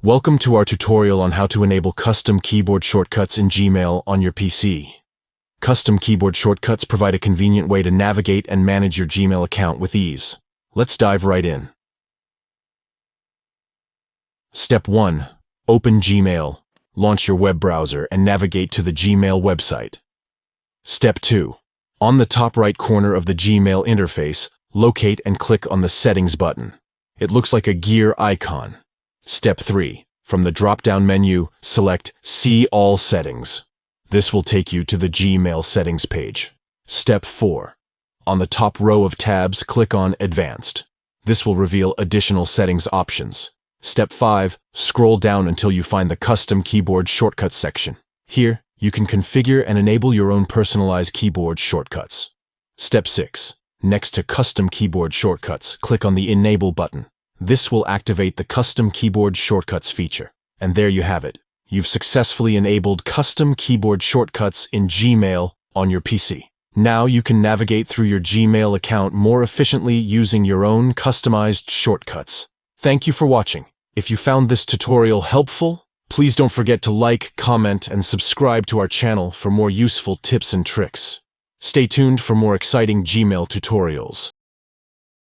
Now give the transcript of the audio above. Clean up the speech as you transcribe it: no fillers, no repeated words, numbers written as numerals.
Welcome to our tutorial on how to enable custom keyboard shortcuts in Gmail on your PC. Custom keyboard shortcuts provide a convenient way to navigate and manage your Gmail account with ease. Let's dive right in. Step 1. Open Gmail. Launch your web browser and navigate to the Gmail website. Step 2. On the top right corner of the Gmail interface, locate and click on the Settings button. It looks like a gear icon. Step 3. From the drop-down menu, select See All Settings. This will take you to the Gmail settings page. Step 4. On the top row of tabs, click on Advanced. This will reveal additional settings options. Step 5. Scroll down until you find the Custom Keyboard Shortcuts section. Here, you can configure and enable your own personalized keyboard shortcuts. Step 6. Next to Custom Keyboard Shortcuts, click on the Enable button. This will activate the Custom Keyboard Shortcuts feature. And there you have it. You've successfully enabled custom keyboard shortcuts in Gmail on your PC. Now you can navigate through your Gmail account more efficiently using your own customized shortcuts. Thank you for watching. If you found this tutorial helpful, please don't forget to like, comment, and subscribe to our channel for more useful tips and tricks. Stay tuned for more exciting Gmail tutorials.